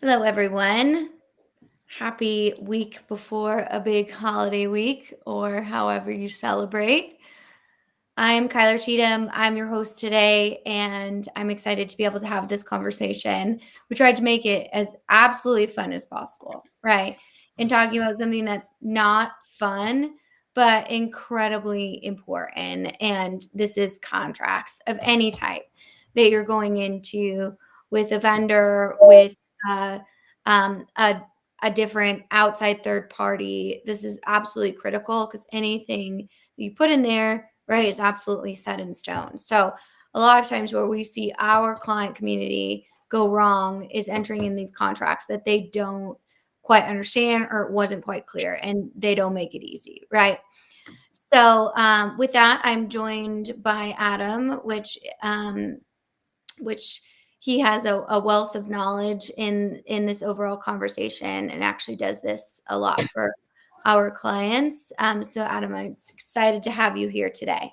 Hello, everyone. Happy week before a big holiday week, or however you celebrate. I'm Kyler Cheatham. I'm your host today, and I'm excited to be able to have this conversation. We tried to make it as absolutely fun as possible, right? And talking about something that's not fun, but incredibly important. And this is contracts of any type that you're going into with a vendor, with uh, um, a, a different outside third party. This is absolutely critical because anything that you put in there, right, is absolutely set in stone. So a lot of times where we see our client community go wrong is entering in these contracts that they don't quite understand or it wasn't quite clear and they don't make it easy, right? So with that, I'm joined by Adam, which he has a wealth of knowledge in this overall conversation and actually does this a lot for our clients. So Adam, I'm excited to have you here today.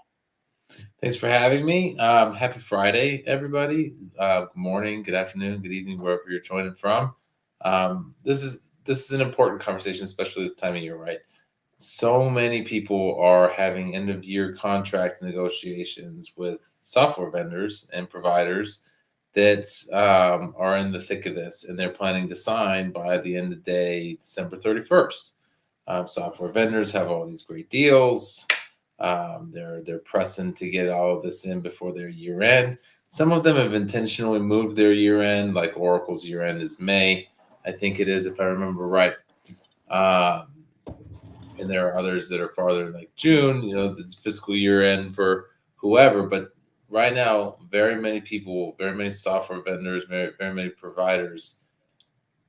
Thanks for having me. Happy Friday, everybody. Good morning, good afternoon, good evening, wherever you're joining from. This is an important conversation, especially this time of year, right? So many people are having end of year contract negotiations with software vendors and providers that are in the thick of this, and they're planning to sign by the end of the day, December 31st. Software vendors have all these great deals. They're pressing to get all of this in before their year end. Some of them have intentionally moved their year end, like Oracle's year end is May, I think it is, if I remember right. Um, and there are others that are farther, like June, the fiscal year end for whoever. But right now, very many people, very many software vendors, very many providers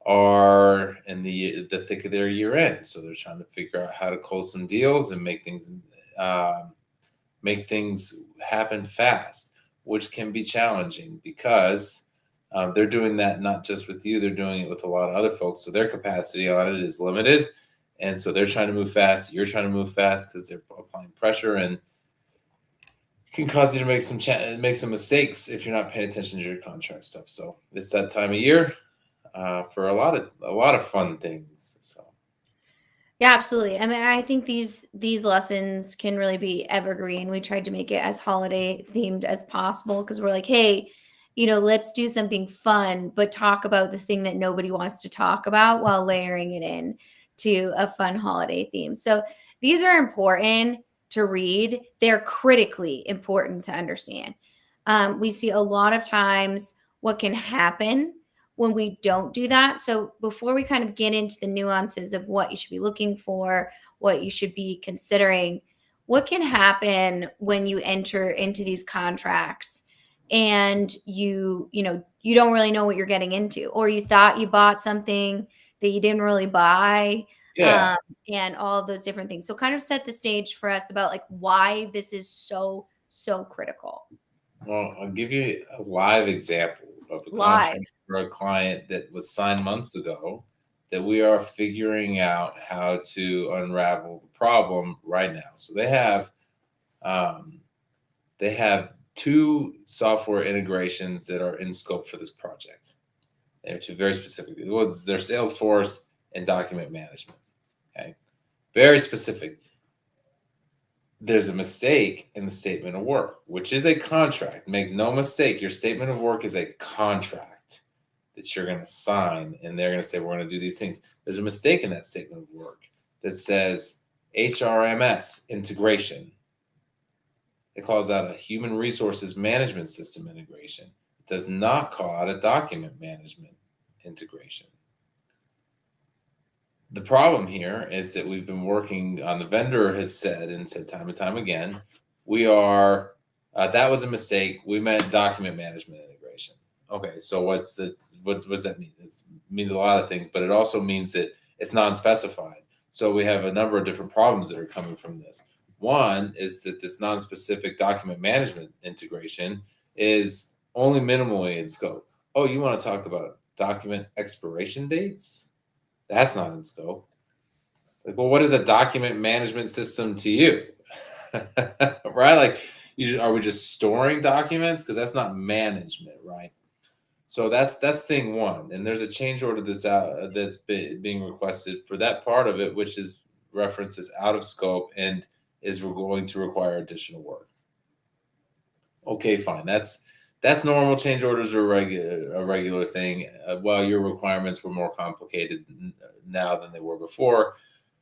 are in the thick of their year end. So they're trying to figure out how to close some deals and um, make things happen fast, which can be challenging because they're doing that not just with you, they're doing it with a lot of other folks. So their capacity on it is limited. And so they're trying to move fast. You're trying to move fast because they're applying pressure and can cause you to make some mistakes if you're not paying attention to your contract stuff. So it's that time of year for a lot of fun things. So Yeah, absolutely. I mean, I think these lessons can really be evergreen. We tried to make it as holiday themed as possible because we're like, hey, let's do something fun, but talk about the thing that nobody wants to talk about while layering it in to a fun holiday theme. So these are important to read. They're critically important to understand. We see a lot of times what can happen when we don't do that. So before we kind of get into the nuances of what you should be looking for, what you should be considering, what can happen when you enter into these contracts and you don't really know what you're getting into, or you thought you bought something that you didn't really buy, yeah, um, and all of those different things. So kind of set the stage for us about like why this is so critical. well, I'll give you a live example of a Live. contract for a client that was signed months ago that we are figuring out how to unravel the problem right now. So um, they have two software integrations that are in scope for this project. They're two very specific. One's their Salesforce and document management. Okay, very specific. There's a mistake in the statement of work, which is a contract. Make no mistake, your statement of work is a contract that you're going to sign, and they're going to say, we're going to do these things. There's a mistake in that statement of work that says HRMS integration. It calls out a human resources management system integration. It does not call out a document management integration. The problem here is that we've been working on, the vendor has said and said time and time again, we are that was a mistake. We meant document management integration. Okay, so what does that mean? It means a lot of things, but it also means that it's non-specified. So we have a number of different problems that are coming from this. One is that this non-specific document management integration is only minimally in scope. Oh, you want to talk about document expiration dates? That's not in scope. Like, well, what is a document management system to you? Right? Like, are we just storing documents? Because that's not management, right? So that's thing one, and there's a change order that's being requested for that part of it, which is referenced as out of scope and is we're going to require additional work. Okay, fine. That's normal. Change orders are a regular thing. While your requirements were more complicated now than they were before,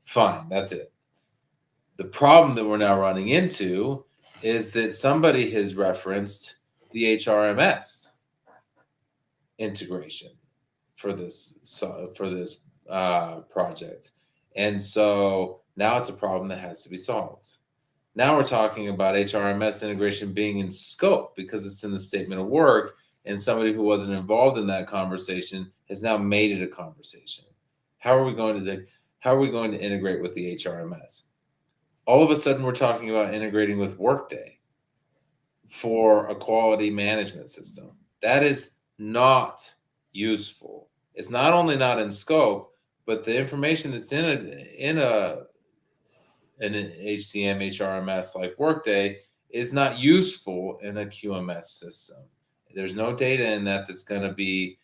fine. That's it. The problem that we're now running into is that somebody has referenced the HRMS integration for this project, and so now it's a problem that has to be solved. Now we're talking about HRMS integration being in scope because it's in the statement of work, and somebody who wasn't involved in that conversation has now made it a conversation. How are we going to how are we going to integrate with the HRMS? All of a sudden, we're talking about integrating with Workday for a quality management system. That is not useful. It's not only not in scope, but the information that's in an HCM HRMS like Workday is not useful in a QMS system. There's no data in that's going to be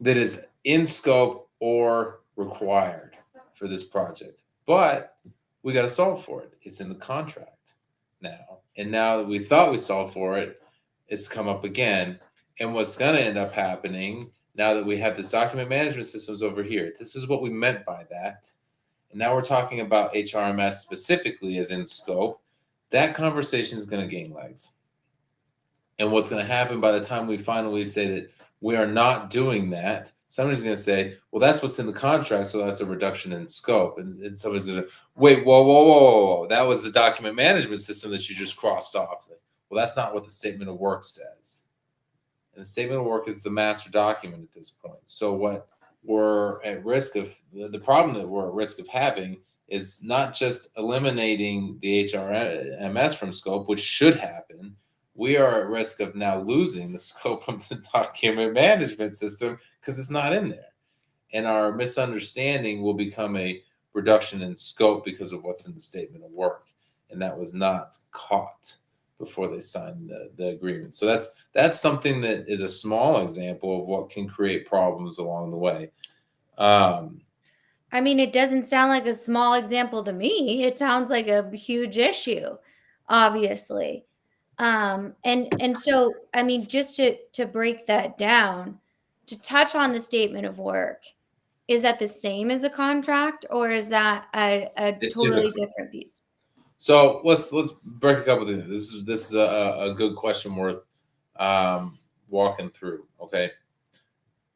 that is in scope or required for this project. But we got to solve for it. It's in the contract now. And now that we thought we solved for it, it's come up again. And what's going to end up happening now that we have this document management systems over here, this is what we meant by that. And now we're talking about HRMS specifically as in scope. That conversation is going to gain legs. And what's going to happen by the time we finally say that we are not doing that, somebody's going to say, well, that's what's in the contract, so that's a reduction in scope. And somebody's going to, wait, whoa, whoa, whoa, whoa, whoa. That was the document management system that you just crossed off. Well, that's not what the statement of work says. And the statement of work is the master document at this point. So what we're at risk of, the problem that we're at risk of having is not just eliminating the HRMS from scope, which should happen. We are at risk of now losing the scope of the document management system because it's not in there. And our misunderstanding will become a reduction in scope because of what's in the statement of work. And that was not caught before they signed the agreement. So that's something that is a small example of what can create problems along the way. I mean, it doesn't sound like a small example to me. It sounds like a huge issue, obviously. And so, I mean, just to break that down, to touch on the statement of work, is that the same as a contract, or is that a It is totally different piece? So let's break a couple of things. This is a good question worth walking through. Okay,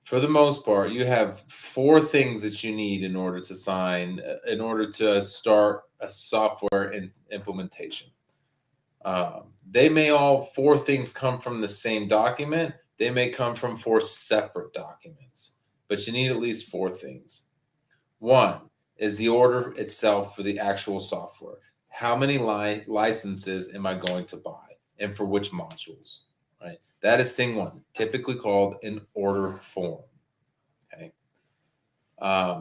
for the most part, you have four things that you need in order to sign, in order to start a software implementation. They may all four things come from the same document. They may come from four separate documents, but you need at least four things. One is the order itself for the actual software. How many licenses am I going to buy and for which modules? Right. That is thing one, typically called an order form. Okay.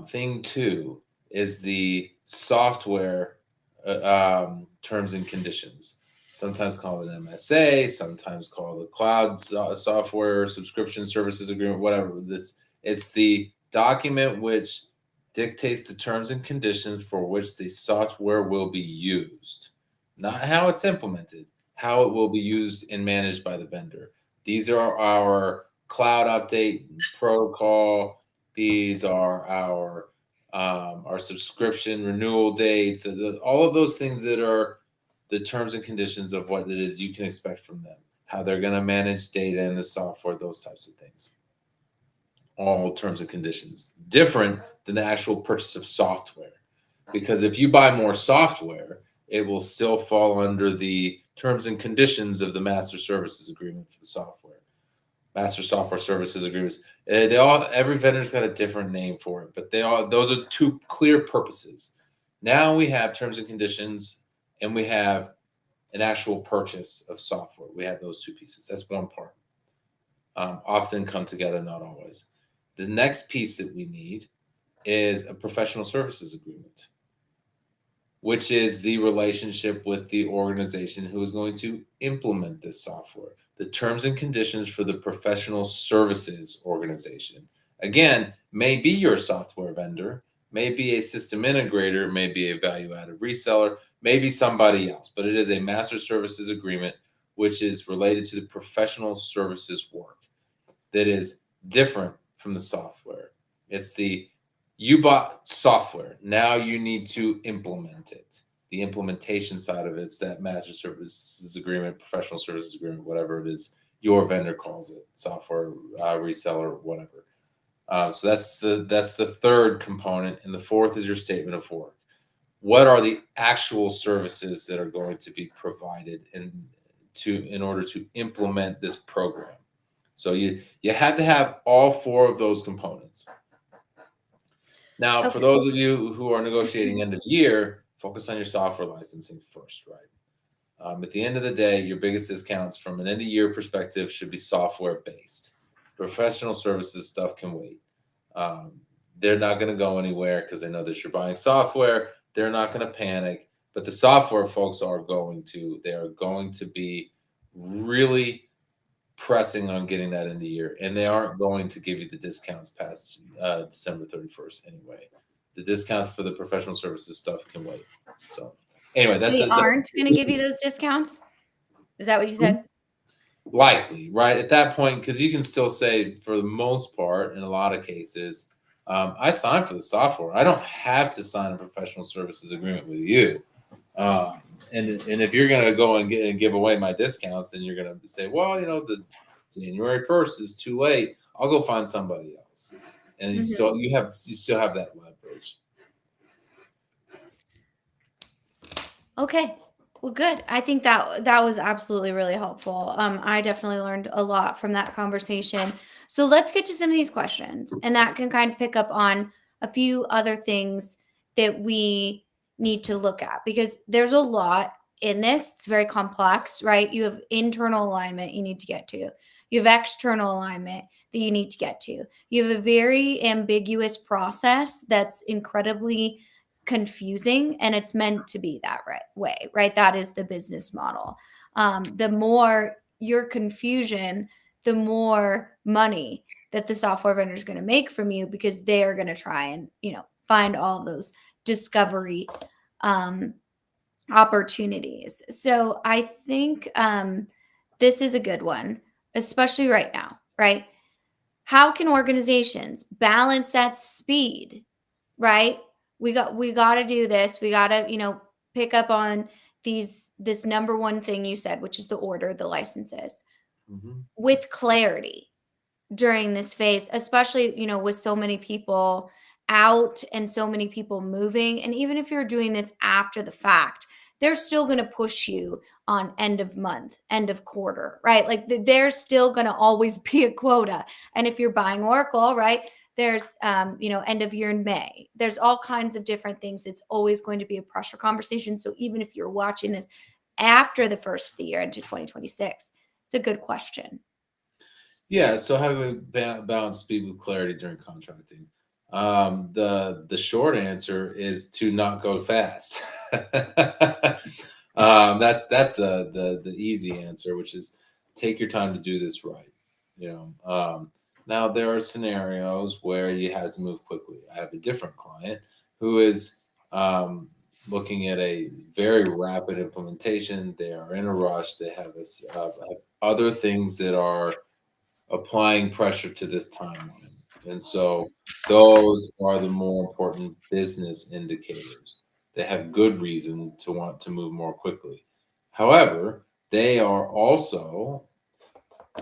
Thing two is the software terms and conditions. Sometimes called an MSA, sometimes called a cloud software subscription services agreement, whatever. It's the document which dictates the terms and conditions for which the software will be used, not how it's implemented, how it will be used and managed by the vendor. These are our cloud update protocol. These are our subscription renewal dates, all of those things that are the terms and conditions of what it is you can expect from them, how they're going to manage data in the software, those types of things. All terms and conditions, different than the actual purchase of software. Because if you buy more software, it will still fall under the terms and conditions of the master services agreement for the software. Master software services agreements. They all every vendor's got a different name for it, but those are two clear purposes. Now we have terms and conditions, and we have an actual purchase of software. We have those two pieces. That's one part. Often come together, not always. The next piece that we need is a professional services agreement, which is the relationship with the organization who is going to implement this software. the terms and conditions for the professional services organization. Again, may be your software vendor, may be a system integrator, may be a value added reseller, maybe somebody else, but it is a master services agreement which is related to the professional services work that is different from the software. It's the you bought software. Now you need to implement it. The implementation side of it's that master services agreement, professional services agreement, whatever it is your vendor calls it, software reseller, whatever. So that's the third component, and the fourth is your statement of work. What are the actual services that are going to be provided in order to implement this program? So you had to have all four of those components. Now, for Okay. those of you who are negotiating end of year, focus on your software licensing first, right? At the end of the day, your biggest discounts from an end of year perspective should be software based. Professional services stuff can wait. Um, they're not going to go anywhere because they know that you're buying software. They're not going to panic, but the software folks are going to. They are going to be really pressing on getting that into year, and they aren't going to give you the discounts past December 31st anyway. The discounts for the professional services stuff can wait. So anyway, They aren't going to give you those discounts? Is that what you said? likely right at that point, because you can still say for the most part in a lot of cases, I signed for the software. I don't have to sign a professional services agreement with you. Um, and if you're going to go and give away my discounts, then you're going to say, well, the January 1st is too late. I'll go find somebody else. And Mhm. you still have that leverage. Okay. Well, good. I think that was absolutely really helpful. I definitely learned a lot from that conversation. So let's get to some of these questions, and that can kind of pick up on a few other things that we need to look at because there's a lot in this. It's very complex, right? You have internal alignment you need to get to. You have external alignment that you need to get to. You have a very ambiguous process that's incredibly confusing, and it's meant to be that way, right? That is the business model. The more your confusion, the more money that the software vendor is going to make from you because they are going to try and find all those discovery um, opportunities. So I think this is a good one, especially right now, right? How can organizations balance that speed, right? We got to do this. We got to, pick up on this number one thing you said, which is the order, the licenses, Mhm. with clarity during this phase, especially, with so many people out and so many people moving. And even if you're doing this after the fact, they're still going to push you on end of month, end of quarter, right? Like there's still going to always be a quota. And if you're buying Oracle, right, there's, end of year in May. There's all kinds of different things. It's always going to be a pressure conversation. So even if you're watching this after the first of the year into 2026, it's a good question. Yeah. So how do we balance speed with clarity during contracting? The short answer is to not go fast. That's the easy answer, which is take your time to do this right. Now there are scenarios where you have to move quickly. I have a different client who is looking at a very rapid implementation. They are in a rush. They have have other things that are applying pressure to this timeline. And so those are the more important business indicators. They have good reason to want to move more quickly. However, they are also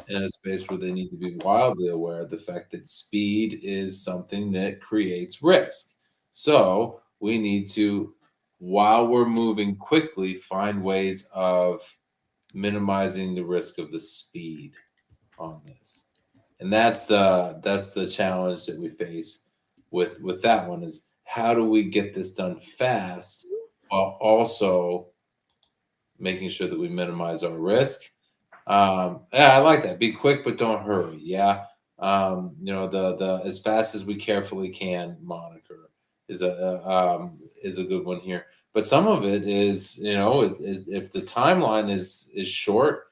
in a space where they need to be wildly aware of the fact that speed is something that creates risk. So we need to, while we're moving quickly, find ways of minimizing the risk of the speed on this. And that's the challenge that we face with that one is how do we get this done fast while also making sure that we minimize our risk. Yeah, I like that. Be quick, but don't hurry. Yeah. The as fast as we carefully can moniker is a good one here. But some of it is, if the timeline is short,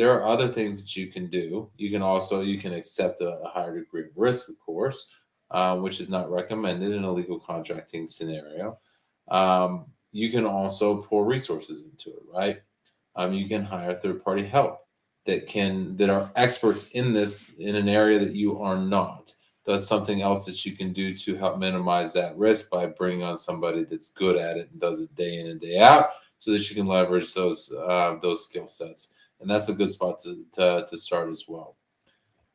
There are other things that you can do. You can accept a higher degree of risk, of course, which is not recommended in a legal contracting scenario. You can also pour resources into it, right? You can hire third party help that are experts in this in an area that you are not. That's something else that you can do to help minimize that risk by bringing on somebody that's good at it and does it day in and day out, so that you can leverage those skill sets. And that's a good spot to start as well.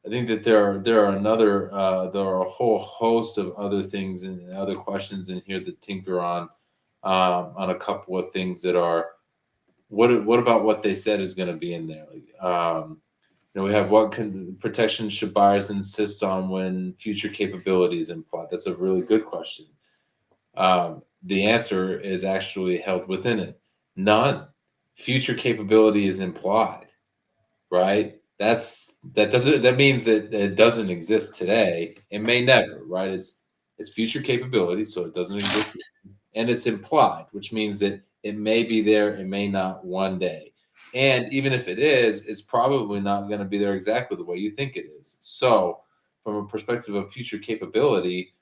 I think that there are a whole host of other things and other questions in here that tinker on a couple of things that are what about what they said is going to be in there. We have protection should buyers insist on when future capability is implied. That's a really good question. The answer is actually held within it. None. Future capability is implied, right? That means that it doesn't exist today. It may never, right? It's future capability, so it doesn't exist, and it's implied, which means that it may be there, it may not one day. And even if it is, it's probably not going to be there exactly the way you think it is. So, from a perspective of future capability,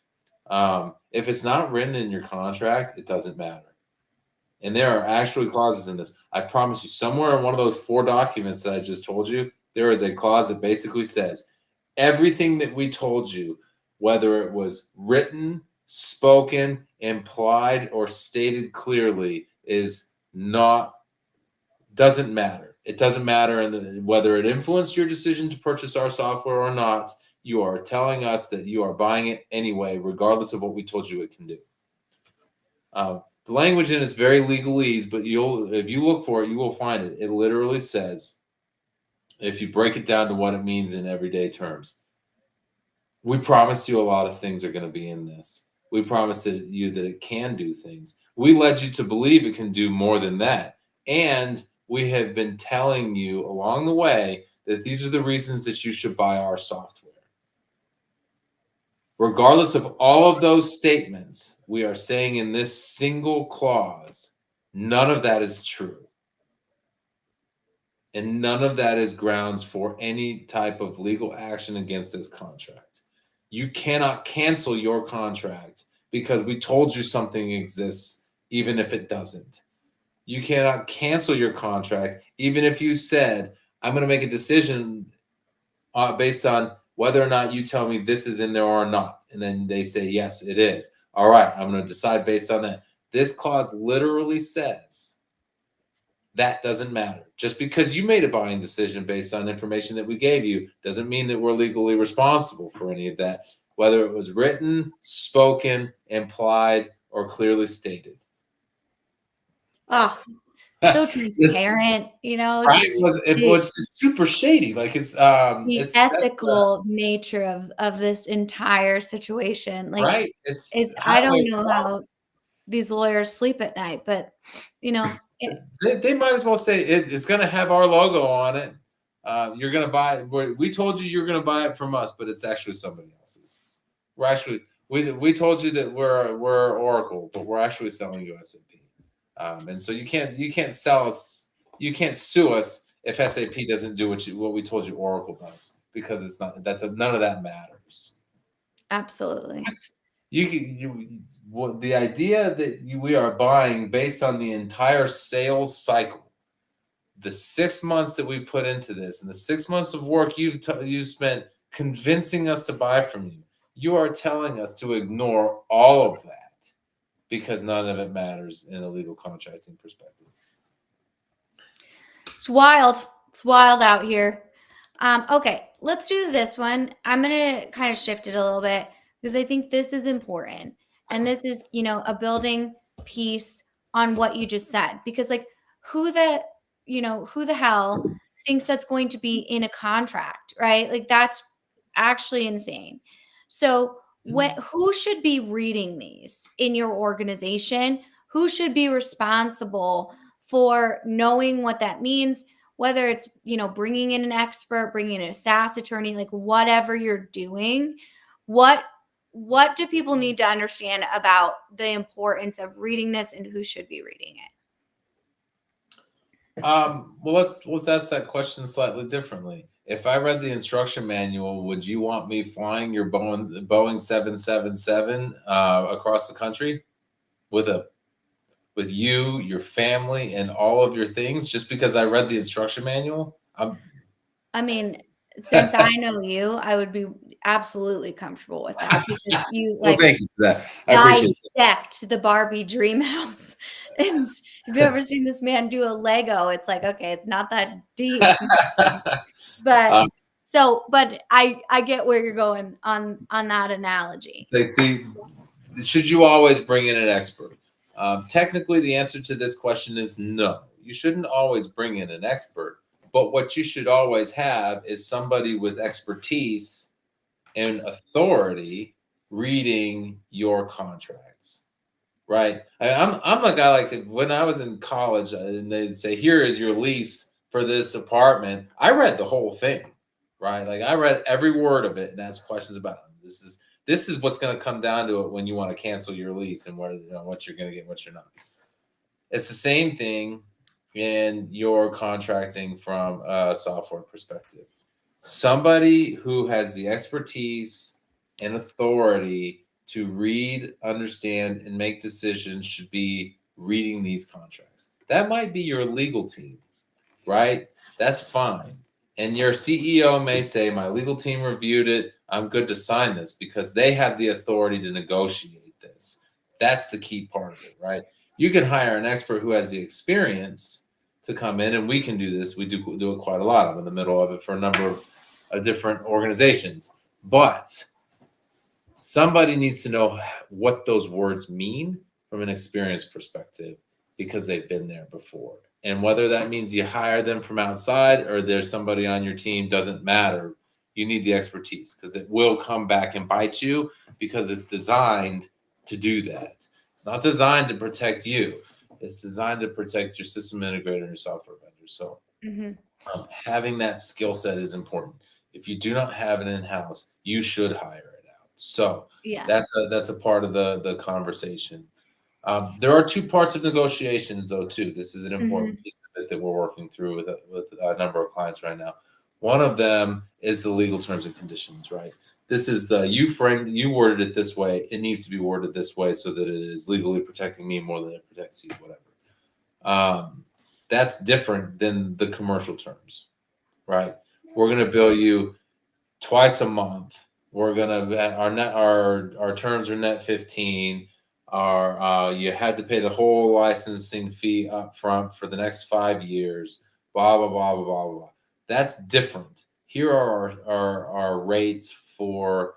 if it's not written in your contract, it doesn't matter. And there are actually clauses in this. I promise you, somewhere in one of those 4 documents that I just told you, there is a clause that basically says everything that we told you, whether it was written, spoken, implied, or stated clearly, is not doesn't matter. It doesn't matter whether it influenced your decision to purchase our software or not. You are telling us that you are buying it anyway, regardless of what we told you it can do. The language in it's very legalese, but if you look for it, you will find it. It literally says, if you break it down to what it means in everyday terms, we promised you a lot of things are going to be in this. We promised you that it can do things. We led you to believe it can do more than that. And we have been telling you along the way that these are the reasons that you should buy our software. Regardless of all of those statements, we are saying in this single clause, none of that is true. And none of that is grounds for any type of legal action against this contract. You cannot cancel your contract because we told you something exists, even if it doesn't. You cannot cancel your contract, even if you said, I'm going to make a decision based on whether or not you tell me this is in there or not. And then they say, yes, it is. All right, I'm going to decide based on that. This clause literally says that doesn't matter. Just because you made a buying decision based on information that we gave you doesn't mean that we're legally responsible for any of that, whether it was written, spoken, implied, or clearly stated. Oh, so This transparent, right just was it the was super shady. Like the it's that's the ethical nature of this entire situation. Like, right. It's it's I highway don't know how these lawyers sleep at night, but, it They might as well say it's going to have our logo on it. You're going to buy it. We told you you're going to buy it from us, but it's actually somebody else's. We're actually we told you that we're Oracle, but we're actually selling you SAP. And so you can't sell us. You can't sue us if SAP doesn't do what we told you Oracle does, because it's not that none of that matters. absolutely. The idea that we are buying based on the entire sales cycle, the 6 months that we put into this, and the 6 months of work you've spent convincing us to buy from you, you are telling us to ignore all of that because none of it matters in a legal contracting perspective. It's wild. It's wild out here. Okay, let's do this one. I'm gonna kind of shift it a little bit because I think this is important. And this is, a building piece on what you just said. Because like who the, who the hell thinks that's going to be in a contract, right? Like that's actually insane. So who should be reading these in your organization? Who should be responsible for knowing what that means, whether it's, bringing in an expert, bringing in a SaaS attorney, like whatever you're doing, what what do people need to understand about the importance of reading this and who should be reading it? Well, let's ask that question slightly differently. If I read the instruction manual, would you want me flying your Boeing 777 across the country with a with you, your family, and all of your things just because I read the instruction manual? I mean, since I know you, I would be absolutely comfortable with that because you Well, like thank you for that. I appreciate it. dissect the Barbie dream house. And if you ever seen this man do a Lego, it's like, okay, it's not that deep. But um, but I get where you're going on that analogy. it's like should you always bring in an expert? Technically, the answer to this question is no. You shouldn't always bring in an expert. But what you should always have is somebody with expertise and authority reading your contracts, right? I'm a guy like when I was in college and they'd say, "Here is your lease for this apartment." I read the whole thing, right? Like I read every word of it and asked questions about it. This is what's going to come down to it when you want to cancel your lease and what you're going to get, and what you're not. It's the same thing in your contracting from a software perspective. Somebody who has the expertise and authority to read, understand, and make decisions should be reading these contracts. That might be your legal team, right? That's fine. And your CEO may say, "My legal team reviewed it. I'm good to sign this," because they have the authority to negotiate this. That's the key part of it, right? You can hire an expert who has the experience to come in, and we can do this. We do it quite a lot. I'm in the middle of it for a number of different organizations. But somebody needs to know what those words mean from an experience perspective because they've been there before. And whether that means you hire them from outside or there's somebody on your team doesn't matter. You need the expertise because it will come back and bite you because it's designed to do that. It's not designed to protect you. It's designed to protect your system integrator and your software vendor. So Mhm. having that skill set is important. If you do not have it in house, you should hire it out. So Yeah. that's a part of the conversation. There are two parts of negotiations, though. Too. This is an important Mhm. piece of it that we're working through with a number of clients right now. One of them is the legal terms and conditions. Right. This is you worded it this way. It needs to be worded this way so that it is legally protecting me more than it protects you. Whatever. Um, that's different than the commercial terms, right? We're going to bill you twice a month. We're going to our terms are net 15. Our you had to pay the whole licensing fee up front for the next 5 years. Blah blah blah blah blah blah. That's different. Here are our rates for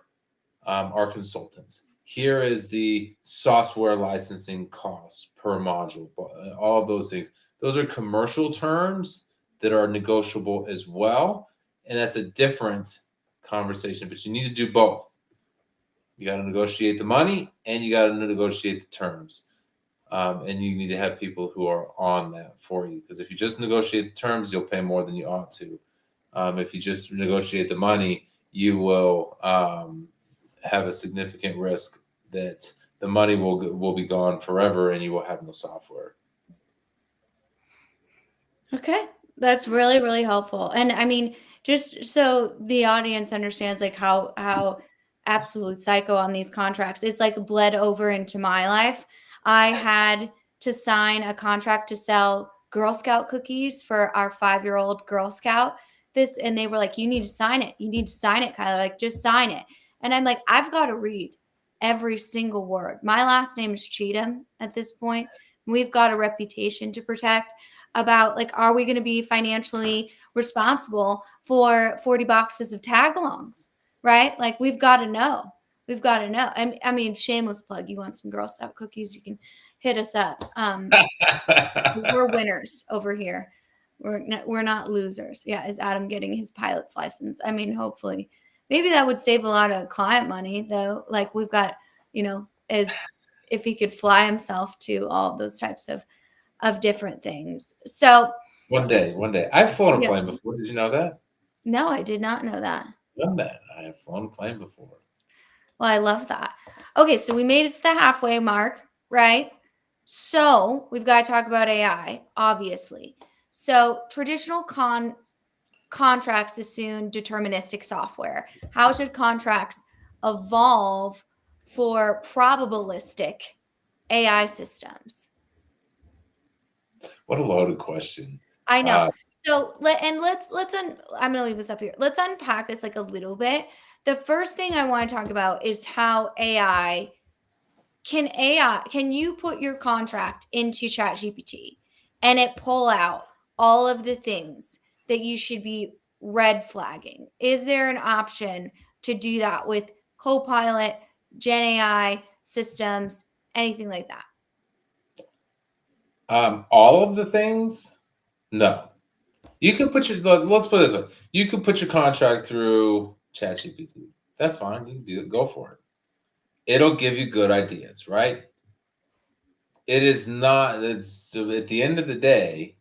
our consultants. Here is the software licensing cost per module. All of those things. Those are commercial terms that are negotiable as well. And that's a different conversation, but you need to do both. You got to negotiate the money and you got to negotiate the terms. And you need to have people who are on that for you. Because if you just negotiate the terms, you'll pay more than you ought to. If you just negotiate the money, you will have a significant risk that the money will be gone forever and you will have no software. Okay. That's really, really helpful. And I mean, just so the audience understands like how absolutely psycho on these contracts, it's like bled over into my life. I had to sign a contract to sell Girl Scout cookies for our 5-year-old Girl Scout. This and they were like, you need to sign it. You need to sign it, Kyler. Like, just sign it. And I'm like, I've got to read every single word. My last name is Cheatham at this point. We've got a reputation to protect about like, are we going to be financially responsible for 40 boxes of tag-alongs, right? Like we've got to know. We've got to know. And I mean, shameless plug. You want some Girl Scout cookies, you can hit us up. Because we're winners over here. We're not losers. Yeah, is Adam getting his pilot's license? I mean, hopefully. Maybe that would save a lot of client money though. Like we've got, as if he could fly himself to all of those types of different things. So, One day. I've flown a yeah. plane before. Did you know that? No, I did not know that. Done that. I have flown a plane before. Well, I love that. Okay, so we made it to the halfway mark, right? So we've got to talk about AI, obviously. So traditional contracts assume deterministic software. How should contracts evolve for probabilistic AI systems? What a loaded question. I know. Uh, So I'm gonna leave this up here. Let's unpack this like a little bit. The first thing I want to talk about is how can you put your contract into ChatGPT and it pull out all of the things that you should be red flagging? Is there an option to do that with Copilot, Gen AI systems, anything like that? all of the things, no. You can put let's put it this way. You can put your contract through ChatGPT. That's fine. You can do it. Go for it. It'll give you good ideas, right? It is not. So at the end of the day,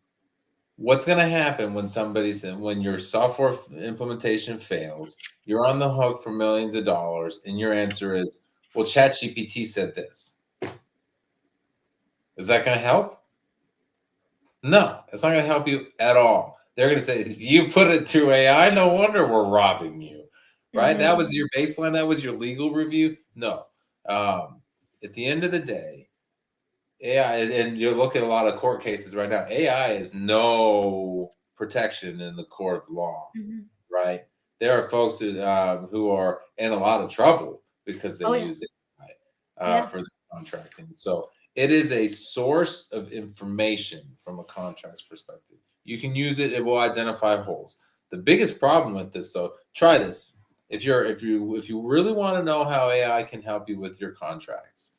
what's going to happen when your software implementation fails? You're on the hook for millions of dollars, and your answer is, "Well, ChatGPT said this." Is that going to help? No, it's not going to help you at all. They're going to say, "You put it through AI. No wonder we're robbing you." Right? That Mm-hmm. was your baseline. That was your legal review. No. Um, at the end of the day, AI, and you look at a lot of court cases right now, AI is no protection in the court of law, Mm-hmm. right? There are folks who are in a lot of trouble because they Oh yeah, use AI yeah. for the contracting. So it is a source of information from a contracts perspective. You can use it; it will identify holes. The biggest problem with this, though, try this. If you really want to know how AI can help you with your contracts,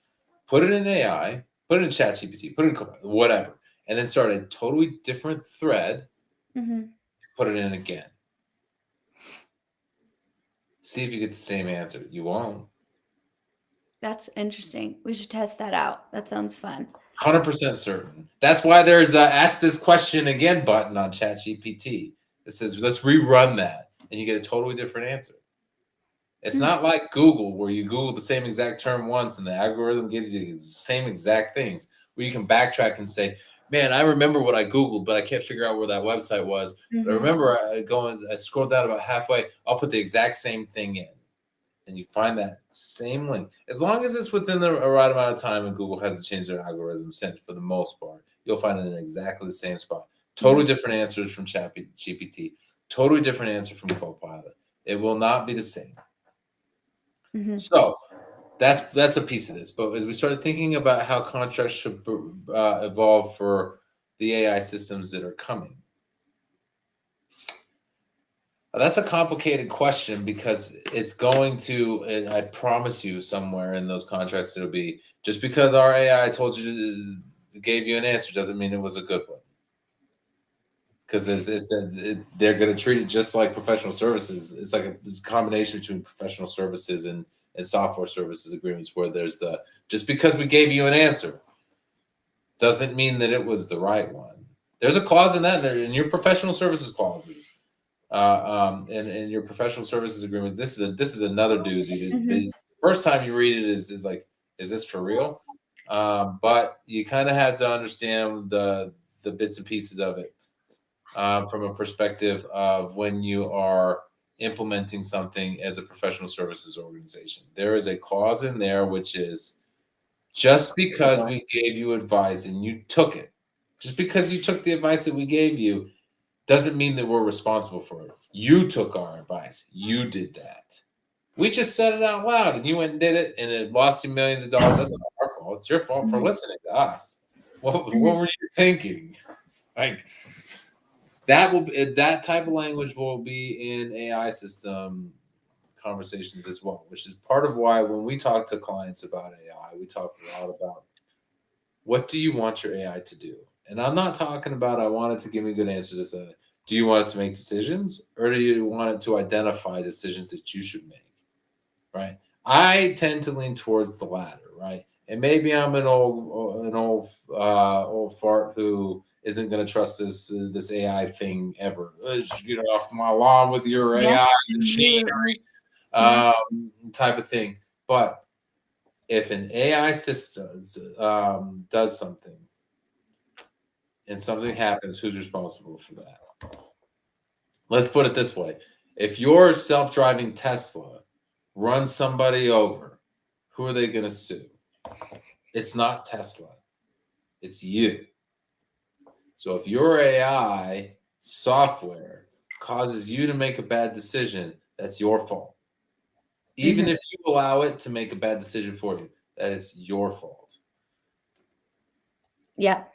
put it in AI, put it in ChatGPT, put it in whatever, and then start a totally different thread. Mm-hmm. Put it in again. See if you get the same answer. You won't. That's interesting. We should test that out. That sounds fun. 100% certain. That's why there's a ask this question again button on ChatGPT. It says, let's rerun that. And you get a totally different answer. It's Hmm. not like Google, where you Google the same exact term once and the algorithm gives you the same exact things, where you can backtrack and say, man, I remember what I Googled, but I can't figure out where that website was. But I Mm-hmm. remember I scrolled down about halfway. I'll put the exact same thing in. And you find that same link. As long as it's within the right amount of time and Google hasn't changed their algorithm since, for the most part, you'll find it in exactly the same spot. Mm-hmm. Totally different answers from GPT. Totally different answer from Copilot. It will not be the same. Mm-hmm. So that's a piece of this. But as we started thinking about how contracts should evolve for the AI systems that are coming, that's a complicated question because it's going to, and I promise you, somewhere in those contracts, it'll be just because our AI told you gave you an answer doesn't mean it was a good one. Because they're going to treat it just like professional services. It's like it's a combination between professional services and software services agreements, where there's just because we gave you an answer doesn't mean that it was the right one. There's a clause in that there in your professional services clauses, in your professional services agreement. This is another doozy. Mm-hmm. The first time you read it is like, is this for real? But you kind of have to understand the bits and pieces of it, from a perspective of when you are implementing something as a professional services organization. There is a clause in there which is, just because we gave you advice and you took it, just because you took the advice that we gave you, doesn't mean that we're responsible for it. You took our advice. You did that. We just said it out loud and you went and did it and it lost you millions of dollars. That's not our fault. It's your fault for Mm-hmm. listening to us. What Mm-hmm. were you thinking? Like, that type of language will be in AI system conversations as well, which is part of why when we talk to clients about AI, we talk a lot about, what do you want your AI to do? And I'm not talking about, I want it to give me good answers. It's do you want it to make decisions, or do you want it to identify decisions that you should make? Right. I tend to lean towards the latter. Right. And maybe I'm an old fart who isn't going to trust this AI thing ever. Get off my lawn with your Yeah. AI Absolutely. machinery, Yeah. type of thing. But if an AI system does something, and something happens, who's responsible for that? Let's put it this way. If your self-driving Tesla runs somebody over, who are they going to sue? It's not Tesla. It's you. So if your AI software causes you to make a bad decision, that's your fault. Even Mhm. if you allow it to make a bad decision for you, that is your fault. Yep.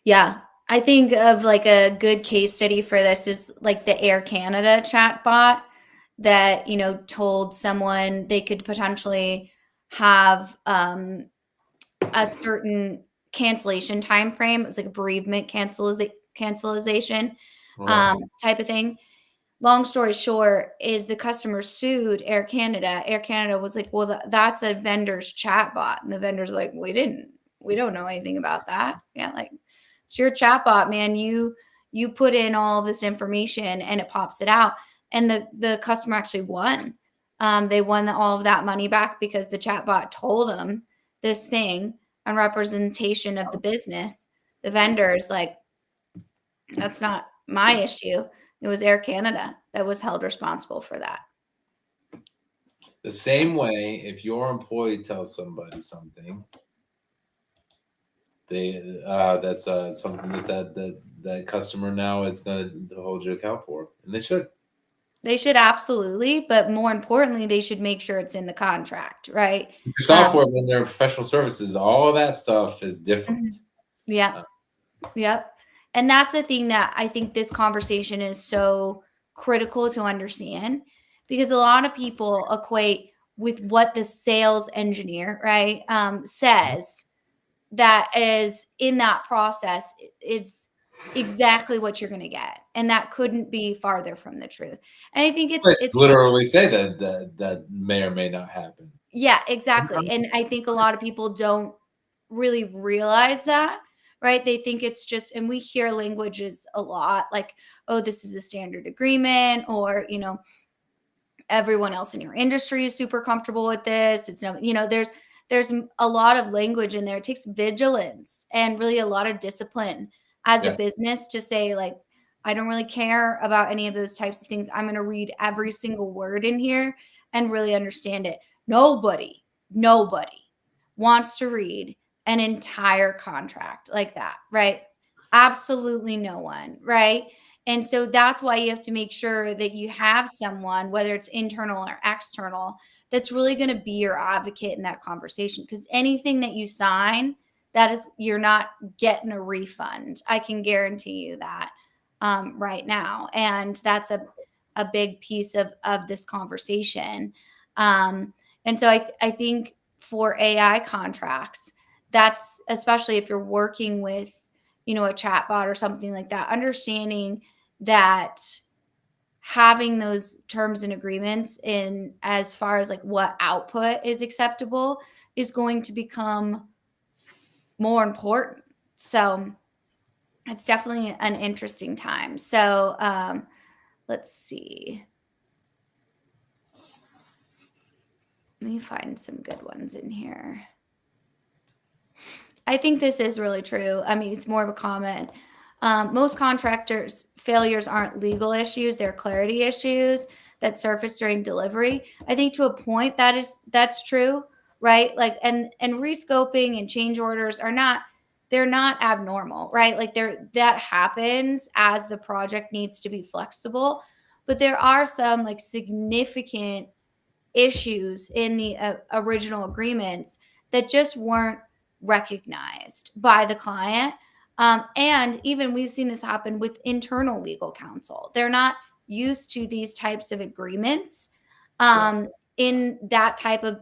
Yeah. I think of like a good case study for this is like the Air Canada chatbot that, told someone they could potentially have a certain cancellation time frame. It was like a bereavement cancellation Right. type of thing. Long story short is the customer sued Air Canada. Air Canada was like, well, that's a vendor's chatbot. And the vendor's like, we don't know anything about that. Yeah. Like it's your chatbot, man. You put in all this information and it pops it out. And the customer actually won. They won all of that money back because the chatbot told them this thing on representation of the business. The vendor's like, that's not my issue. It was Air Canada that was held responsible for that. The So same way, if your employee tells somebody something, they that's something that customer now is going to hold you account for, and they should. they should absolutely, but more importantly, they should make sure it's in the contract, right? Your Um, software, when they're professional services, all of that stuff is different. mhm. Yeah, Uh, yep. And that's the thing that I think this conversation is so critical to understand because a lot of people equate with what the sales engineer, right, says that is in that process is exactly what you're going to get, and that couldn't be farther from the truth. And I think it's let's it's literally say that may or may not happen. yeah, exactly. And I think a lot of people don't really realize that, right? They think it's just, and we hear languages a lot like, oh, this is a standard agreement, or everyone else in your industry is super comfortable with this. It's no, there's a lot of language in there. It takes vigilance and really a lot of discipline as a Yeah, business to say like, I don't really care about any of those types of things. I'm going to read every single word in here and really understand it. Nobody wants to read an entire contract like that, right? Absolutely no one, right? And so that's why you have to make sure that you have someone, whether it's internal or external, that's really going to be your advocate in that conversation. Because anything that you sign, that is, you're not getting a refund. I can guarantee you that right now. And that's a big piece of this conversation. And so I think for AI contracts, that's especially if you're working with, a chatbot or something like that, understanding that having those terms and agreements in as far as like what output is acceptable is going to become more important. So it's definitely an interesting time. So let's see. Let me find some good ones in here. I think this is really true. I mean, it's more of a comment. Most contractors' failures aren't legal issues; they're clarity issues that surface during delivery. I think to a point that's true, right? Like, and rescoping and change orders are not they're not abnormal, right? Like, that happens as the project needs to be flexible, but there are some like significant issues in the original agreements that just weren't recognized by the client. And even we've seen this happen with internal legal counsel. They're not used to these types of agreements yeah. in that type of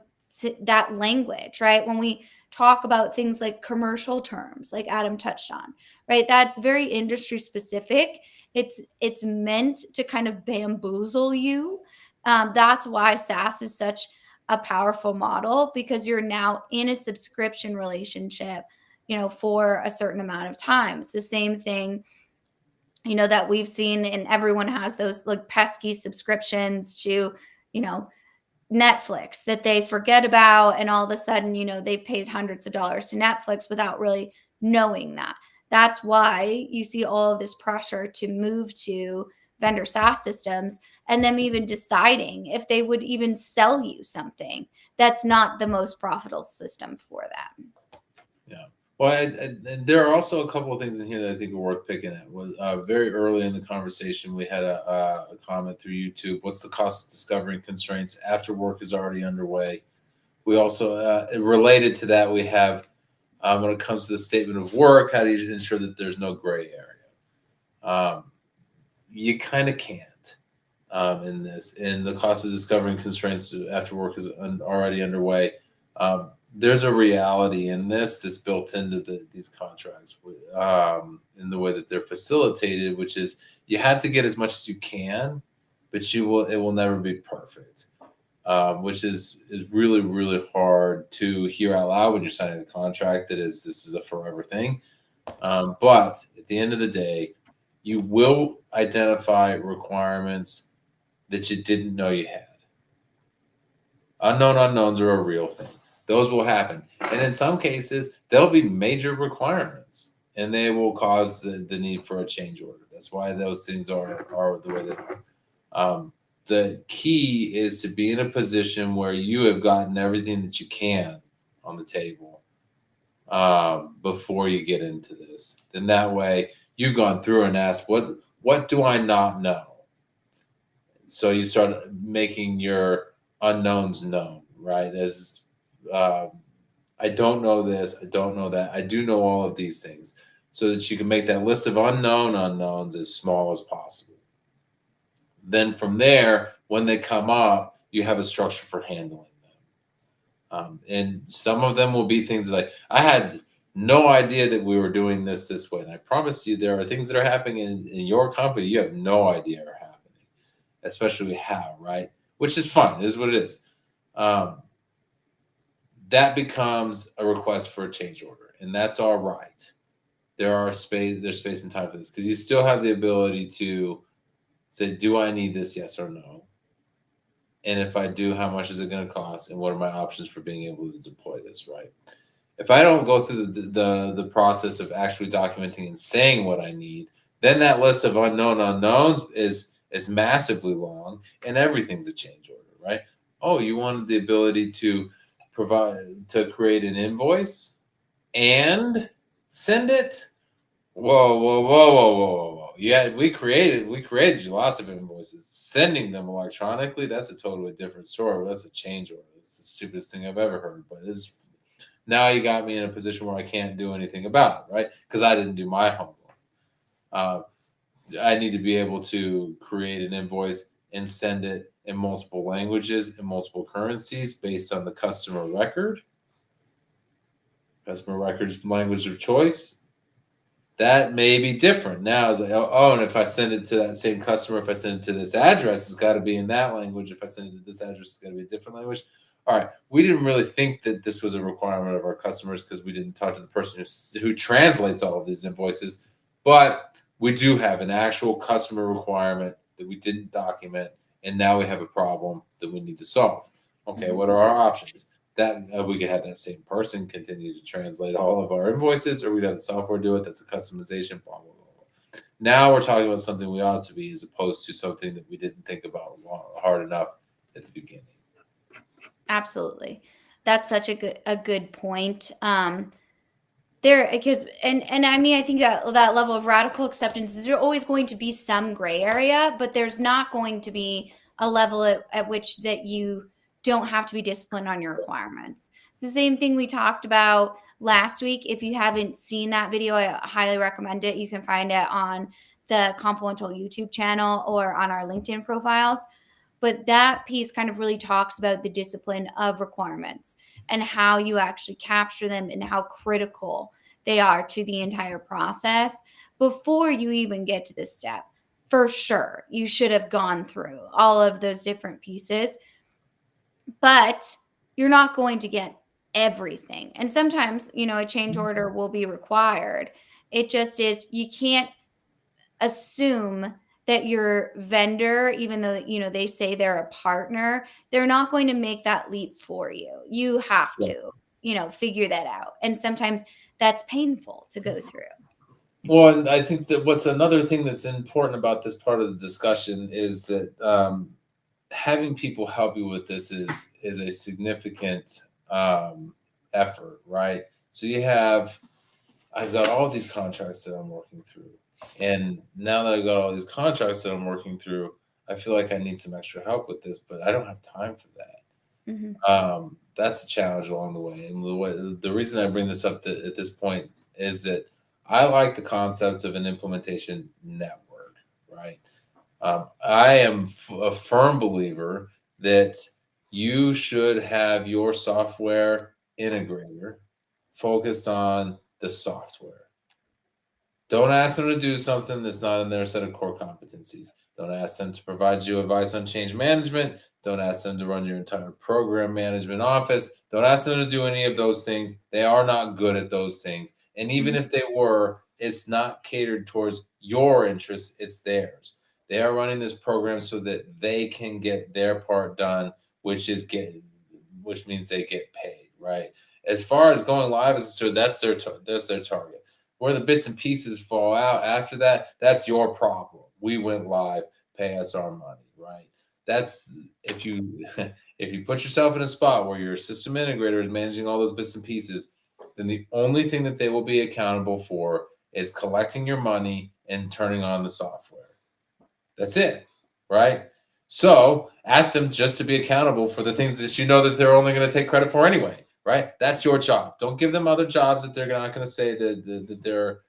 that language, right? When we talk about things like commercial terms, like Adam touched on, right? That's very industry specific. It's meant to kind of bamboozle you. That's why SaaS is such a powerful model because you're now in a subscription relationship, for a certain amount of time. It's the same thing, that we've seen, and everyone has those like pesky subscriptions to, you know, Netflix that they forget about. And all of a sudden, they've paid hundreds of dollars to Netflix without really knowing that. That's why you see all of this pressure to move to vendor SaaS systems, and them even deciding if they would even sell you something that's not the most profitable system for them. Yeah. Well, and there are also a couple of things in here that I think are worth picking at. Was very early in the conversation, we had a comment through YouTube. What's the cost of discovering constraints after work is already underway? We also, related to that, we have when it comes to the statement of work, how do you ensure that there's no gray area? You kind of can't in this. And the cost of discovering constraints after work is already underway. There's a reality in this that's built into these contracts in the way that they're facilitated, which is you have to get as much as you can, but it will never be perfect. Which is really really hard to hear out loud when you're signing a contract that is this is a forever thing. But at the end of the day, you will identify requirements that you didn't know you had. Unknown unknowns are a real thing. Those will happen. And in some cases, there'll be major requirements and they will cause the need for a change order. That's why those things are the way they are. The key is to be in a position where you have gotten everything that you can on the table before you get into this. Then that way you've gone through and asked, what do I not know? So you start making your unknowns known, right? As uh, I don't know this, I don't know that, I do know all of these things, so that you can make that list of unknown unknowns as small as possible. Then from there, when they come up, you have a structure for handling them. And some of them will be things like I had no idea that we were doing this way, and I promise you, there are things that are happening in your company you have no idea are happening, especially how, right? Which is fine. It is what it is. Um, that becomes a request for a change order, and that's all right. There's space and time for this because you still have the ability to say, "Do I need this? Yes or no?" And if I do, how much is it going to cost? And what are my options for being able to deploy this? Right. If I don't go through the process of actually documenting and saying what I need, then that list of unknown unknowns is massively long, and everything's a change order, right? Oh, you wanted the ability to create an invoice and send it. Whoa, whoa, whoa, whoa, whoa, whoa, whoa! Yeah, we created you lots of invoices. Sending them electronically, that's a totally different story. That's a change order. It's the stupidest thing I've ever heard, but it's now you got me in a position where I can't do anything about it, right? Because I didn't do my homework. Uh, I need to be able to create an invoice and send it in multiple languages and multiple currencies based on the customer record's language of choice. That may be different now. Oh, and if I send it to that same customer, if I send it to this address, it's got to be in that language. If I send it to this address, it's got to be a different language. All right, we didn't really think that this was a requirement of our customers because we didn't talk to the person who translates all of these invoices. But we do have an actual customer requirement that we didn't document, and now we have a problem that we need to solve. Okay, what are our options? That we could have that same person continue to translate all of our invoices, or we'd have the software do it. That's a customization. Blah blah blah. Now we're talking about something we ought to be, as opposed to something that we didn't think about hard enough at the beginning. Absolutely. That's such a good point. There because and I mean I think that level of radical acceptance is there always going to be some gray area, but there's not going to be a level at which that you don't have to be disciplined on your requirements. It's the same thing we talked about last week. If you haven't seen that video, I highly recommend it. You can find it on the Confluential YouTube channel or on our LinkedIn profiles. But that piece kind of really talks about the discipline of requirements and how you actually capture them and how critical they are to the entire process before you even get to this step. For sure, you should have gone through all of those different pieces, but you're not going to get everything. And sometimes, a change order will be required. It just is, you can't assume that your vendor, even though they say they're a partner, they're not going to make that leap for you. You have Yeah. to figure that out, and sometimes that's painful to go through. Well, and I think that what's another thing that's important about this part of the discussion is that having people help you with this is a significant effort, right? So I've got all these contracts that I'm working through, and now that I've got all these contracts that I'm working through, I feel like I need some extra help with this, but I don't have time for that. Hmm. That's a challenge along the way. And the reason I bring this up at this point is that I like the concept of an implementation network, right? I am a firm believer that you should have your software integrator focused on the software. Don't ask them to do something that's not in their set of core competencies. Don't ask them to provide you advice on change management. Don't ask them to run your entire program management office. Don't ask them to do any of those things. They are not good at those things. And even Hmm. if they were, it's not catered towards your interests, it's theirs. They are running this program so that they can get their part done, which means they get paid, right? As far as going live as that's their target. Where the bits and pieces fall out after that, that's your problem. We went live, pay us our money, right? That's if you if you put yourself in a spot where your system integrator is managing all those bits and pieces, then the only thing that they will be accountable for is collecting your money and turning on the software. That's it, right? So ask them just to be accountable for the things that you know that they're only going to take credit for anyway, right? That's your job. Don't give them other jobs that they're not going to say that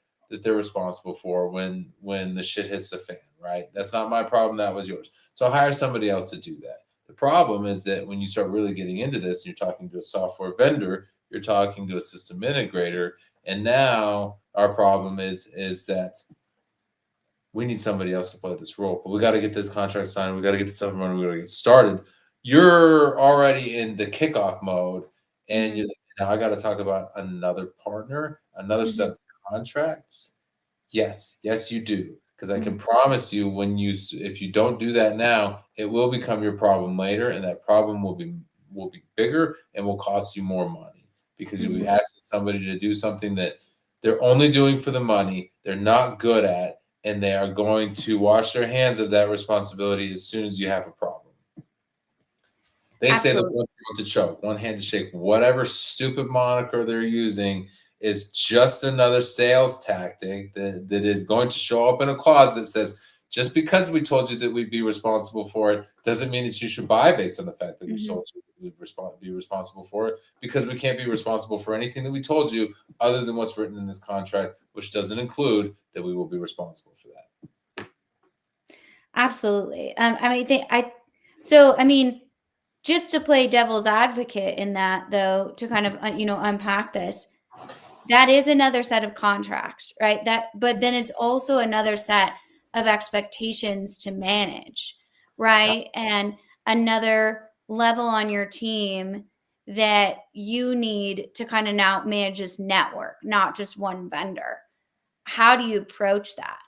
they're responsible for when the shit hits the fan, right? That's not my problem. That was yours. So hire somebody else to do that. The problem is that when you start really getting into this, you're talking to a software vendor, you're talking to a system integrator, and now our problem is that we need somebody else to play this role. But we got to get this contract signed. We got to get this up and running. We got to get started. You're already in the kickoff mode, and Hmm. you now I got to talk about another partner, another set Hmm. of contracts. Yes, yes, you do. Because I can Hmm. promise you, if you don't do that now, it will become your problem later, and that problem will be bigger and will cost you more money because you'll be Hmm. asking somebody to do something that they're only doing for the money. They're not good at, and they are going to wash their hands of that responsibility as soon as you have a problem. They say the Absolutely. one throat to choke, one hand to shake. Whatever stupid moniker they're using is just another sales tactic that is going to show up in a clause that says, just because we told you that we'd be responsible for it doesn't mean that you should buy based on the fact that we Hmm. told you we'd be responsible for it, because we can't be responsible for anything that we told you other than what's written in this contract, which doesn't include that we will be responsible for that. Absolutely. I mean, so I mean, just to play devil's advocate in that, though, to kind of unpack this, that is another set of contracts, right? But then it's also another set of expectations to manage, right? And another level on your team that you need to kind of now manage this network, not just one vendor. How do you approach that?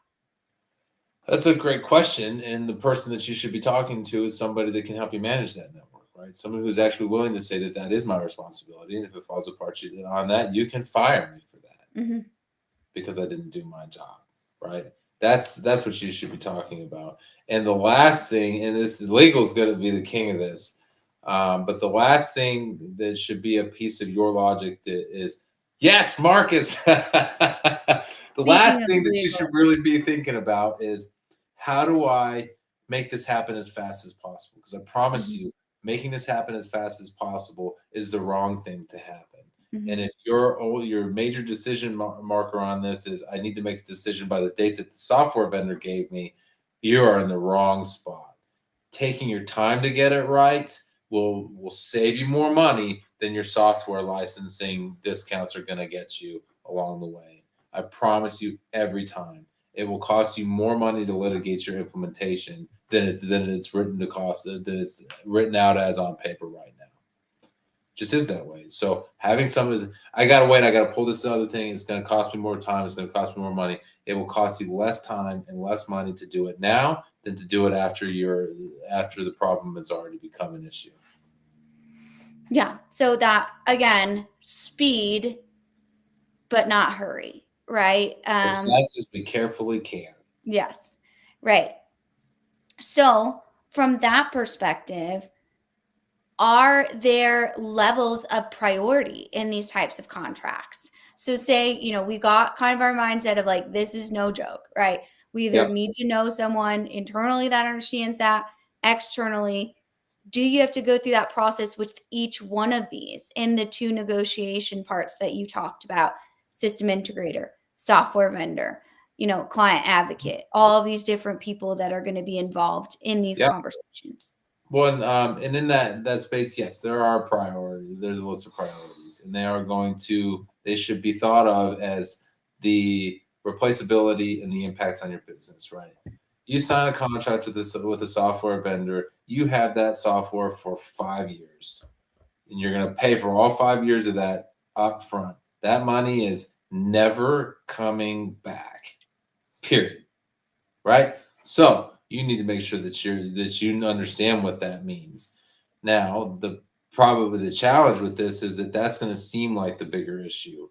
That's a great question, and the person that you should be talking to is somebody that can help you manage that network, right? Someone who's actually willing to say that that is my responsibility, and if it falls apart on that, you can fire me for that Hmm. because I didn't do my job, right? That's what you should be talking about. And the last thing, and this legal is going to be the king of this, but the last thing that should be a piece of your logic that is, yes, Marcus. The Speaking last of thing that you should legal. really be thinking about is, how do I make this happen as fast as possible? Because I promise Hmm. you, making this happen as fast as possible is the wrong thing to happen. And Hmm. if your major decision marker on this is, I need to make a decision by the date that the software vendor gave me, you are in the wrong spot. Taking your time to get it right will save you more money than your software licensing discounts are going to get you along the way. I promise you, every time. It will cost you more money to litigate your implementation than it's written out as on paper right now. Just is that way. So having some is, I gotta wait, I gotta pull this other thing. It's gonna cost me more time. It's gonna cost me more money. It will cost you less time and less money to do it now than to do it after the problem has already become an issue. Yeah. So that again, speed, but not hurry. right? As fast as we carefully can. Yes, right. So, from that perspective, are there levels of priority in these types of contracts? So, say, we got kind of our mindset of like, this is no joke, right? We either Yep. need to know someone internally that understands that, externally. Do you have to go through that process with each one of these in the two negotiation parts that you talked about? System integrator, software vendor, client advocate, all of these different people that are going to be involved in these Yep. conversations. Well, and in that space, yes, there are priorities. There's a list of priorities, and they should be thought of as the replaceability and the impact on your business. Right? You sign a contract with a software vendor. You have that software for 5 years, and you're going to pay for all 5 years of that up front. That money is never coming back. Period. Right? So you need to make sure that you understand what that means. Now, probably the challenge with this is that that's going to seem like the bigger issue,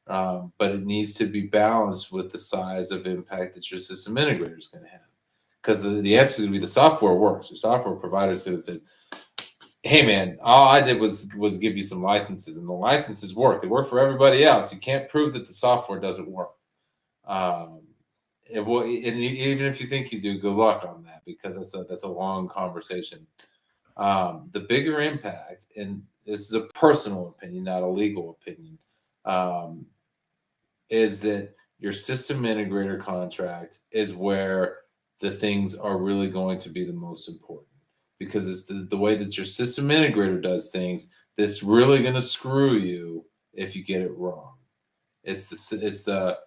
but it needs to be balanced with the size of impact that your system integrator is going to have. Because the answer is going to be the software works. Your software provider is going to say, "Hey, man, all I did was give you some licenses, and the licenses work. They work for everybody else. You can't prove that the software doesn't work." Um, even if you think you do, good luck on that because that's a long conversation. The bigger impact, and this is a personal opinion, not a legal opinion, um, is that your system integrator contract is where the things are really going to be the most important because it's the way that your system integrator does things that's really going to screw you if you get it wrong. It's the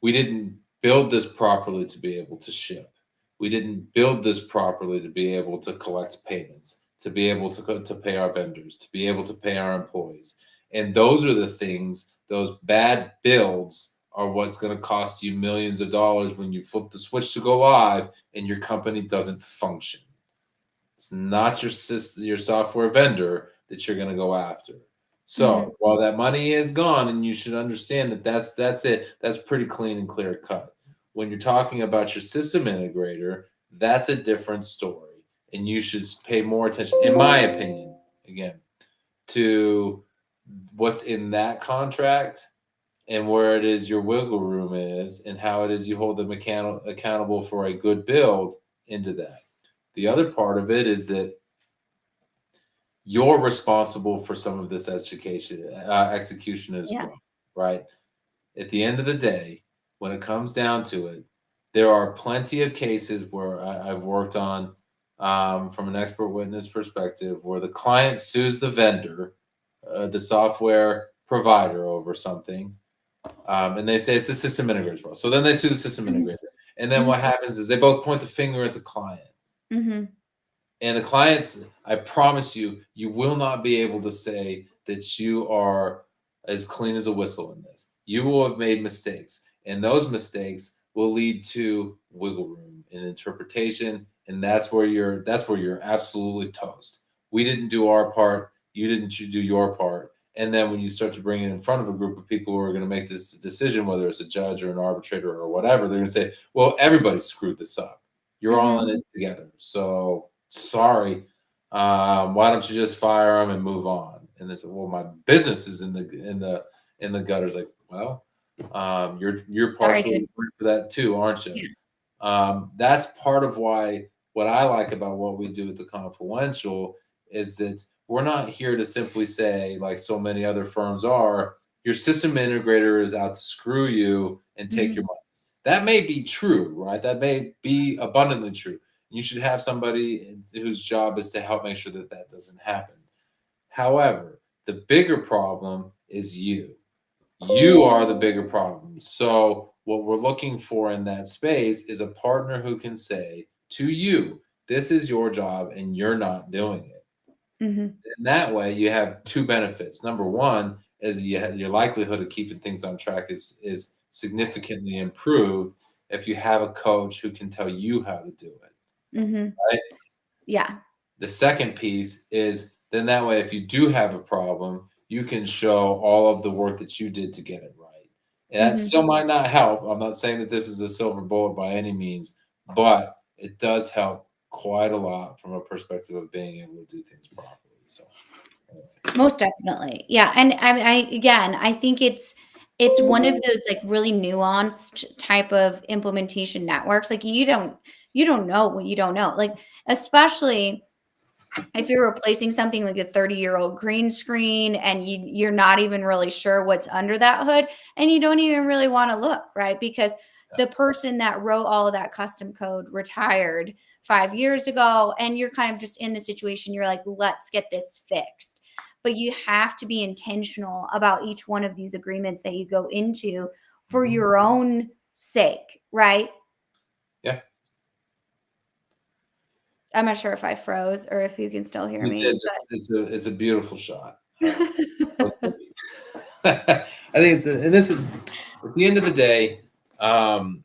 we didn't build this properly to be able to ship. We didn't build this properly to be able to collect payments, to be able to pay our vendors, to be able to pay our employees. And those are the things, those bad builds are what's going to cost you millions of dollars when you flip the switch to go live and your company doesn't function. It's not your software vendor that you're going to go after. Mm-hmm. So while that money is gone, and you should understand that that's it. That's pretty clean and clear cut. When you're talking about your system integrator, that's a different story, and you should pay more attention, in my opinion, again, to what's in that contract and where it is your wiggle room is, and how it is you hold them accountable for a good build into that. The other part of it is that you're responsible for some of this execution as Yeah. well, right? At the end of the day, when it comes down to it, there are plenty of cases where I've worked on, from an expert witness perspective, where the client sues the vendor, the software provider, over something, and they say it's the system integrator's fault. So then they sue the system integrator, and then Mm-hmm. what happens is they both point the finger at the client. Mm-hmm. And the clients, I promise you, you will not be able to say that you are as clean as a whistle in this. You will have made mistakes, and those mistakes will lead to wiggle room in interpretation, and that's where you're absolutely toast. We didn't do our part, you didn't do your part. And then when you start to bring it in front of a group of people who are going to make this decision, whether it's a judge or an arbitrator or whatever, they're going to say, "Well, everybody screwed this up. You're all Mm-hmm. in it together. So sorry. Why don't you just fire them and move on?" And they said, "Well, my business is in the gutters." Like, well, you're Sorry, partially dude. for that too, aren't you? Yeah. That's part of why what I like about what we do at the Confluential is that we're not here to simply say, like so many other firms are, your system integrator is out to screw you and take Mm-hmm. your money. That may be true, right? That may be abundantly true. You should have somebody whose job is to help make sure that that doesn't happen. However, the bigger problem is you. You are the bigger problem. So, what we're looking for in that space is a partner who can say to you, "This is your job and you're not doing it." Mm-hmm. In that way, you have two benefits. Number one is your likelihood of keeping things on track is significantly improved if you have a coach who can tell you how to do it. Mm-hmm. Right? Yeah. The second piece is then that way, if you do have a problem, you can show all of the work that you did to get it right. And that still might not help. I'm not saying that this is a silver bullet by any means, but it does help quite a lot from a perspective of being able to do things properly. So, Most definitely. Yeah, and I again, I think it's one of those, like, really nuanced type of implementation networks. Like, you don't know what you don't know. Like, especially if you're replacing something like a 30-year-old green screen and you're not even really sure what's under that hood, and you don't even really want to look, right? Because yeah. the person that wrote all of that custom code retired 5 years ago, and you're kind of just in the situation, you're like, let's get this fixed. But you have to be intentional about each one of these agreements that you go into for Mhm. your own sake, right? Yeah, I'm not sure if I froze or if you can still hear you did. me, It's a beautiful shot. but I think and this is at the end of the day, um,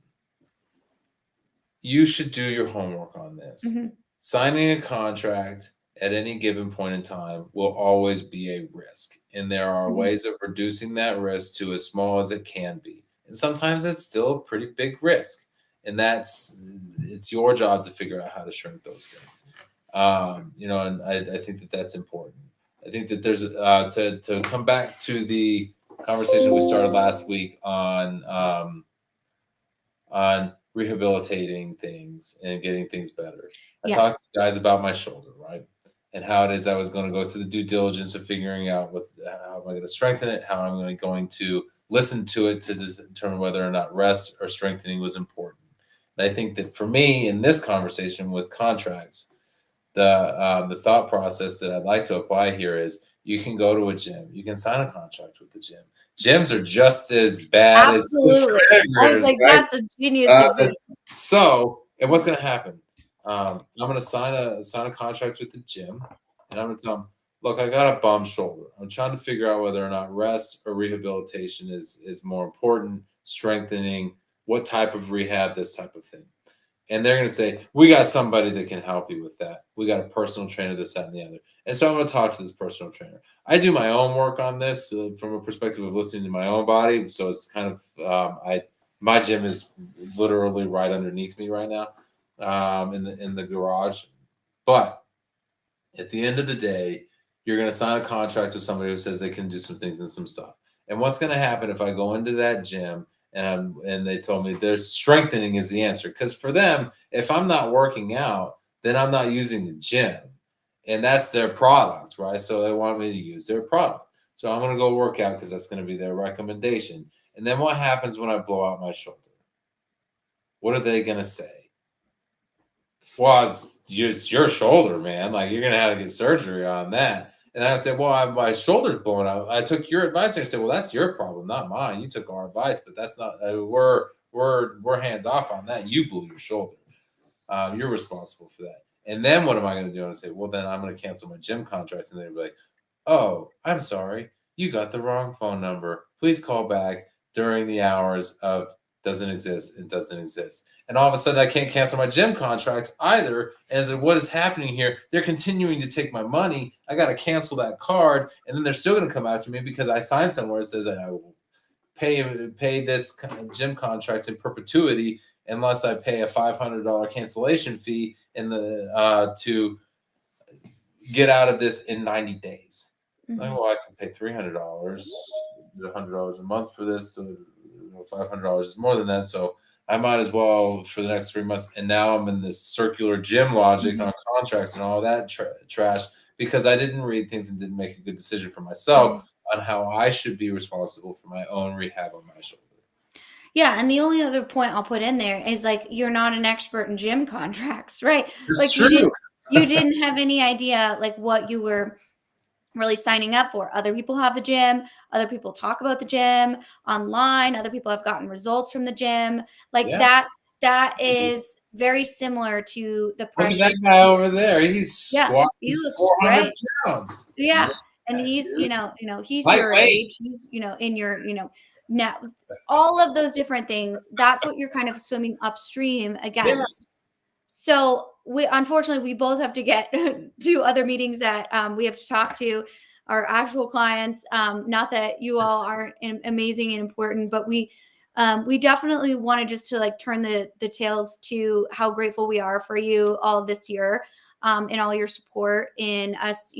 you should do your homework on this. Mhm. Signing a contract at any given point in time will always be a risk, and there are Mhm. ways of reducing that risk to as small as it can be. And sometimes it's still a pretty big risk, and it's your job to figure out how to shrink those things. And I think that that's important. I think that there's to come back to the conversation we started last week on rehabilitating things and getting things better. I Yeah. talked to guys about my shoulder, right? And how it is I was going to go through the due diligence of figuring out how am I going to strengthen it, how am I going to listen to it to determine whether or not rest or strengthening was important. And I think that for me in this conversation with contracts, the thought process that I'd like to apply here is you can go to a gym, you can sign a contract with the gym. Gyms are just as bad as system Absolutely. I was integrators, like, right? that's a genius example. And what's going to happen? I'm going to sign a contract with the gym, and I'm going to tell them, look, I got a bum shoulder. I'm trying to figure out whether or not rest or rehabilitation is more important, strengthening, what type of rehab, this type of thing. And they're going to say, we got somebody that can help you with that. We got a personal trainer, this, that, and the other. And so I'm going to talk to this personal trainer. I do my own work on this from a perspective of listening to my own body. So it's kind of my gym is literally right underneath me right now, in the garage. But at the end of the day, you're going to sign a contract with somebody who says they can do some things and some stuff. And what's going to happen if I go into that gym and they told me there's strengthening is the answer? Because for them, if I'm not working out, then I'm not using the gym, and that's their product, right? So they want me to use their product. So I'm going to go work out because that's going to be their recommendation. And then what happens when I blow out my shoulder? What are they going to say? Well, it's your shoulder, man. Like you're gonna have to get surgery on that. And I said, well, my shoulder's blown out. I took your advice, and I said, well, that's your problem, not mine. You took our advice, but that's not. We're hands off on that. You blew your shoulder. You're responsible for that. And then what am I going to do? And I say, well, then I'm going to cancel my gym contract. And they'll be like, oh, I'm sorry. You got the wrong phone number. Please call back during the hours of doesn't exist and doesn't exist. And all of a sudden, I can't cancel my gym contracts either. And I said, what is happening here? They're continuing to take my money. I got to cancel that card. And then they're still going to come after me because I signed somewhere that says I will pay this gym contract in perpetuity unless I pay a $500 cancellation fee in the to get out of this in 90 days. Like, Mhm. well, I can pay $300, $100 a month for this, so $500 is more than that. So I might as well for the next 3 months. And now I'm in this circular gym logic Mhm. on contracts and all that trash because I didn't read things and didn't make a good decision for myself Mhm. on how I should be responsible for my own rehab on my shoulder. Yeah, and the only other point I'll put in there is, like, you're not an expert in gym contracts, right? It's Like, true. you didn't have any idea, like, what you were really signing up for. Other people have the gym, other people talk about the gym online, other people have gotten results from the gym. Like, Yeah. that is very similar to the Look at pressure. that guy over there. He's Yeah, squatting he looks 400 great. pounds. Yeah, Yeah, and he's, dude. he's your Lightweight. age, he's, in your, now all of those different things, that's what you're kind of swimming upstream Yeah. against. So we unfortunately we both have to get to other meetings that we have to talk to. our actual clients. Not that you all aren't amazing and important, but we definitely wanted just to like turn the tails to how grateful we are for you all this year, and all your support in us,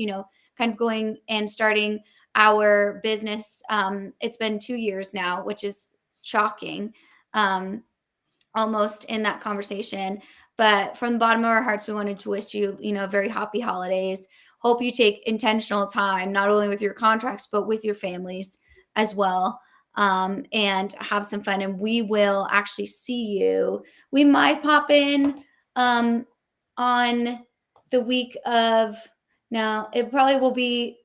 kind of going and starting our business. It's been 2 years now, which is shocking. Almost in that conversation. But from the bottom of our hearts, we wanted to wish you, very happy holidays. Hope you take intentional time, not only with your contracts, but with your families as well. And have some fun. And we will actually see you. We might pop in on the week of, now, it probably will be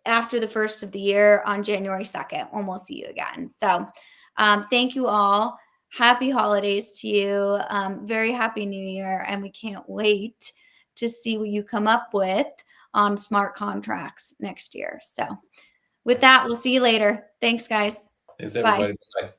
after the first of the year on January 2nd when we'll see you again. So thank you all. Happy holidays to you. Very happy new year. And we can't wait to see what you come up with on smart contracts next year. So with that, we'll see you later. Thanks, guys. Thanks, Bye. everybody. Bye.